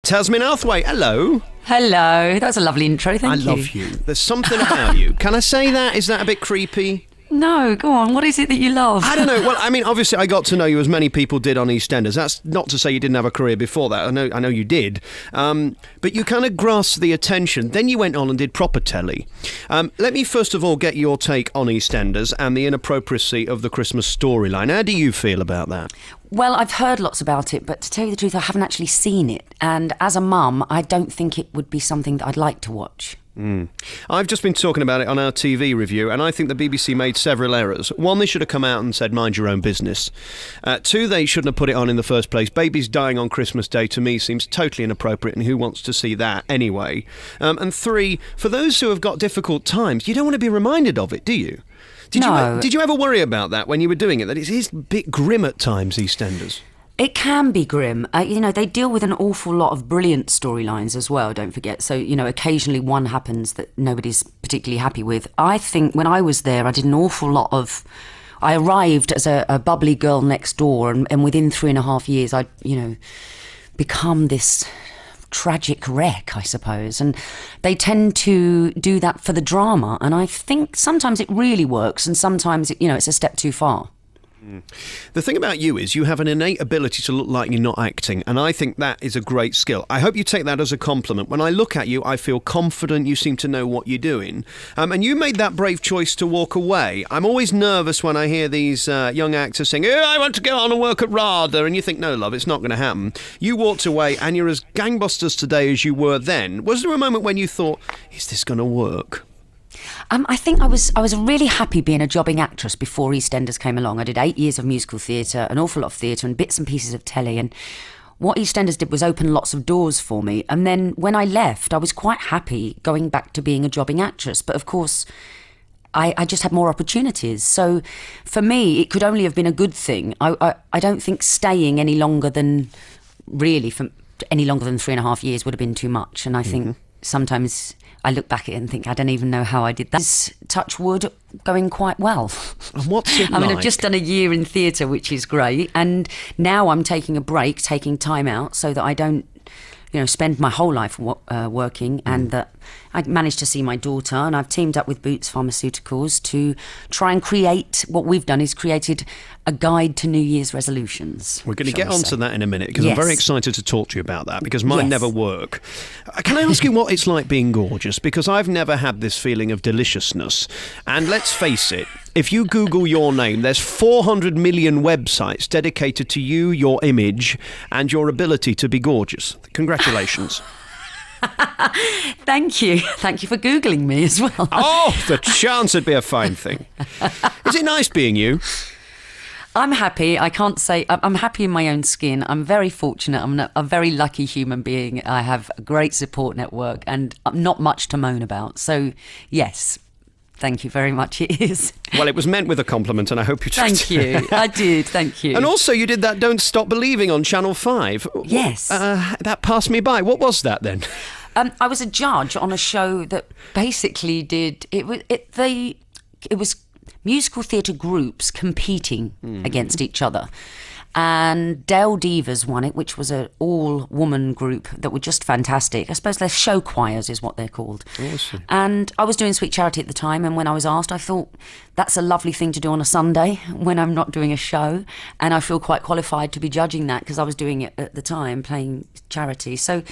Tazmin Outhwaite, hello. Hello. That was a lovely intro, thank you. I love you. There's something about you. Can I say that? Is that a bit creepy? No, go on. What is it that you love? I don't know. Well, I mean, obviously, I got to know you as many people did on EastEnders. That's not to say you didn't have a career before that. I know you did. But you kind of grasped the attention. Then you went on and did proper telly. Let me first of all get your take on EastEnders and the inappropriacy of the Christmas storyline. How do you feel about that? Well, I've heard lots about it, but to tell you the truth, I haven't actually seen it. And as a mum, I don't think it would be something that I'd like to watch. I've just been talking about it on our TV review, and I think the BBC made several errors. One, they should have come out and said, mind your own business. Two, they shouldn't have put it on in the first place. Babies dying on Christmas Day, to me, seems totally inappropriate, and who wants to see that anyway? And three, for those who have got difficult times, you don't want to be reminded of it, do you? Did you ever worry about that when you were doing it, that it is a bit grim at times, EastEnders? It can be grim. They deal with an awful lot of brilliant storylines as well, don't forget. So, occasionally one happens that nobody's particularly happy with. I think when I was there, I did an awful lot of... I arrived as a bubbly girl next door, and within 3.5 years, I'd, become this tragic wreck, I suppose. And they tend to do that for the drama. And I think sometimes it really works, and sometimes, it's a step too far. The thing about you is you have an innate ability to look like you're not acting, and I think that is a great skill. I hope you take that as a compliment. When I look at you, I feel confident. You seem to know what you're doing, and you made that brave choice to walk away. I'm always nervous when I hear these young actors saying, I want to go on and work at RADA, and you think, no, love, it's not going to happen. You walked away, and you're as gangbusters today as you were then. Was there a moment when you thought, is this going to work? I think I was really happy being a jobbing actress before EastEnders came along. I did 8 years of musical theatre, an awful lot of theatre and bits and pieces of telly. And what EastEnders did was open lots of doors for me. And then when I left, I was quite happy going back to being a jobbing actress. But of course, I just had more opportunities. So for me, it could only have been a good thing. I don't think staying any longer than 3.5 years would have been too much. And I think sometimes I look back at it and think, I don't even know how I did that. It's, touch wood, going quite well. And what's it like? I've just done a year in theatre, which is great. And now I'm taking a break, taking time out so that I don't, spend my whole life working, and that I managed to see my daughter. And I've teamed up with Boots Pharmaceuticals to try and create, what we've done is created a guide to New Year's resolutions. We're going to get onto that in a minute, because I'm very excited to talk to you about that, because mine never work. Can I ask you what it's like being gorgeous? Because I've never had this feeling of deliciousness. And let's face it, if you Google your name, there's 400 million websites dedicated to you, your image, and your ability to be gorgeous. Congratulations. Thank you. Thank you for Googling me as well. Oh, the chance would be a fine thing. Is it nice being you? I'm happy. I can't say... I'm happy in my own skin. I'm very fortunate. I'm a very lucky human being. I have a great support network and not much to moan about. So, yes, thank you very much. It is. Well, it was meant with a compliment, and I hope you took it. Thank you. I did. Thank you. And also, you did that Don't Stop Believing on Channel 5. Yes. That passed me by. What was that, then? I was a judge on a show that basically did... It was musical theatre groups competing against each other. And Dale Divas won it, which was an all-woman group that were just fantastic. I suppose they're show choirs is what they're called. Awesome. And I was doing Sweet Charity at the time, and when I was asked, I thought, that's a lovely thing to do on a Sunday when I'm not doing a show. And I feel quite qualified to be judging that, because I was doing it at the time, playing charity. So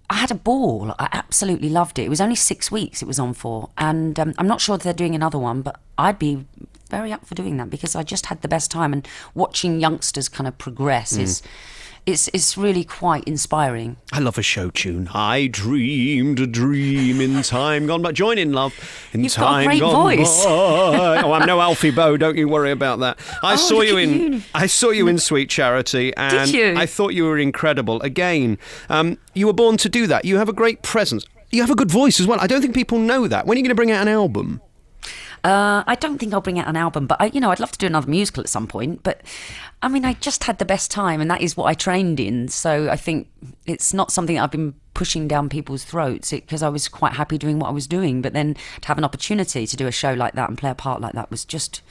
I had a ball. I absolutely loved it. It was only 6 weeks it was on for. And I'm not sure if they're doing another one, but I'd be very up for doing that, because I just had the best time. And watching youngsters kind of progress it's really quite inspiring. I love a show tune. I dreamed a dream in time gone by. Join in, love. You've got a great voice. Oh, I'm no Alfie Boe. Don't you worry about that. I saw you in Sweet Charity, and did you? I thought you were incredible. Again, you were born to do that. You have a great presence. You have a good voice as well. I don't think people know that. When are you going to bring out an album? I don't think I'll bring out an album, but I'd love to do another musical at some point. But I mean, I just had the best time, and that is what I trained in. So I think it's not something I've been pushing down people's throats, because I was quite happy doing what I was doing. But then to have an opportunity to do a show like that and play a part like that was just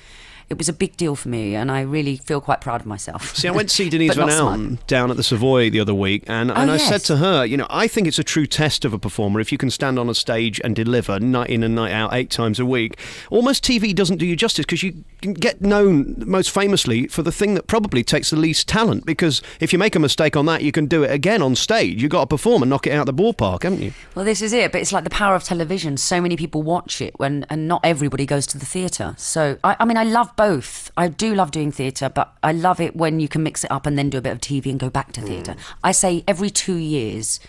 it was a big deal for me, and I really feel quite proud of myself. See, I went to see Denise Van Allen down at the Savoy the other week, and I said to her, you know, I think it's a true test of a performer if you can stand on a stage and deliver night in and night out 8 times a week. Almost TV doesn't do you justice, because you can get known most famously for the thing that probably takes the least talent, because if you make a mistake on that, you can do it again on stage. You've got to perform and knock it out of the ballpark, haven't you? Well, this is it, but it's like the power of television. So many people watch it, and not everybody goes to the theatre. So, I mean, I love both. I do love doing theatre, but I love it when you can mix it up and then do a bit of TV and go back to theatre. I say every 2 years,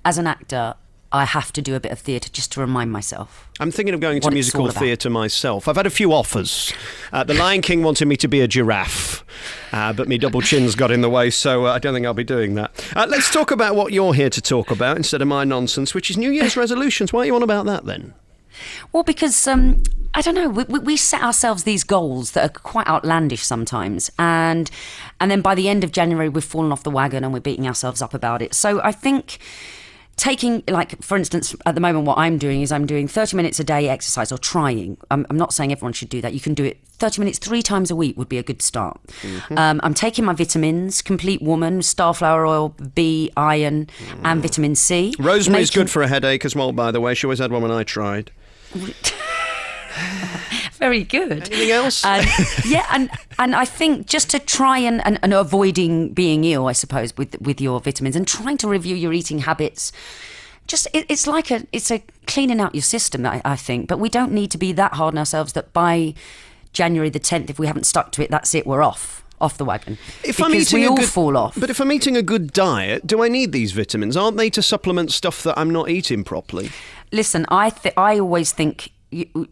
as an actor, I have to do a bit of theatre just to remind myself. I'm thinking of going to musical theatre myself. I've had a few offers. The Lion King wanted me to be a giraffe, but me double chin's got in the way, so I don't think I'll be doing that. Let's talk about what you're here to talk about instead of my nonsense, which is New Year's resolutions. Why are you on about that then? Well, because, I don't know, we set ourselves these goals that are quite outlandish sometimes, and then by the end of January we've fallen off the wagon and we're beating ourselves up about it. So I think taking, like, for instance, at the moment what I'm doing is I'm doing 30 minutes a day exercise, or trying. I'm not saying everyone should do that. You can do it 30 minutes 3 times a week would be a good start. I'm taking my vitamins, Complete Woman, starflower oil, B, iron, and vitamin C. Rosemary's good for a headache as well, by the way. She always had one when I tried. Very good. Anything else? And I think just to try and avoiding being ill, I suppose, with your vitamins, and trying to review your eating habits. Just it's a cleaning out your system, I think. But we don't need to be that hard on ourselves that by January the 10th, if we haven't stuck to it, that's it, we're off the wagon. Fall off. But if I'm eating a good diet, do I need these vitamins? Aren't they to supplement stuff that I'm not eating properly? Listen, I always think,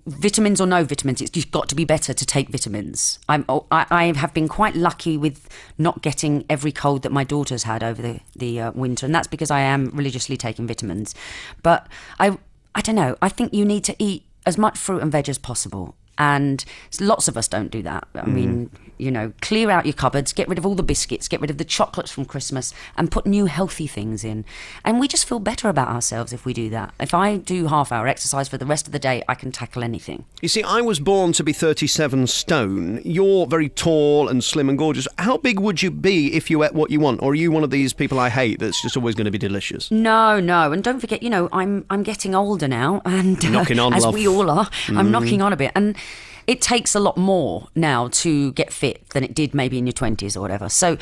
vitamins or no vitamins, it's got to be better to take vitamins. I have been quite lucky with not getting every cold that my daughter's had over the winter, and that's because I am religiously taking vitamins. But I don't know, I think you need to eat as much fruit and veg as possible. And lots of us don't do that. I mean, you know, clear out your cupboards, get rid of all the biscuits, get rid of the chocolates from Christmas, and put new healthy things in. And we just feel better about ourselves if we do that. If I do half-hour exercise for the rest of the day, I can tackle anything. You see, I was born to be 37 stone. You're very tall and slim and gorgeous. How big would you be if you ate what you want? Or are you one of these people I hate that's just always going to be delicious? No. And don't forget, you know, I'm getting older now, and knocking on, as love. we all are, I'm knocking on a bit. And it takes a lot more now to get fit than it did maybe in your 20s or whatever. So,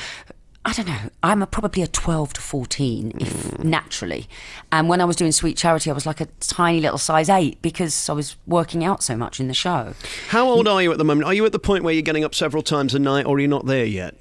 I don't know, I'm probably a 12 to 14, if naturally. And when I was doing Sweet Charity, I was like a tiny little size 8 because I was working out so much in the show. How old are you at the moment? Are you at the point where you're getting up several times a night, or are you not there yet?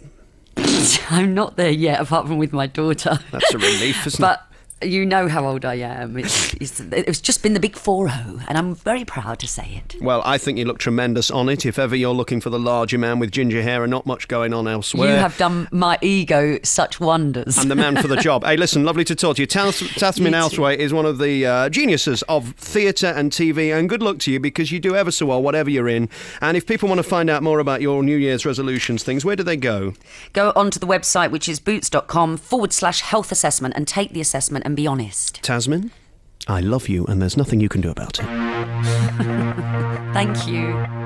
I'm not there yet, apart from with my daughter. That's a relief, isn't it? But you know how old I am. It's just been the big 4-0, and I'm very proud to say it. Well, I think you look tremendous on it. If ever you're looking for the larger man with ginger hair and not much going on elsewhere. You have done my ego such wonders. I'm the man for the job. Hey, listen, lovely to talk to you. Tazmin Outhwaite is one of the geniuses of theatre and TV, and good luck to you, because you do ever so well, whatever you're in. And if people want to find out more about your New Year's resolutions things, where do they go? Go onto the website, which is boots.com/health assessment, and take the assessment and be honest. Tazmin, I love you, and there's nothing you can do about it. Thank you.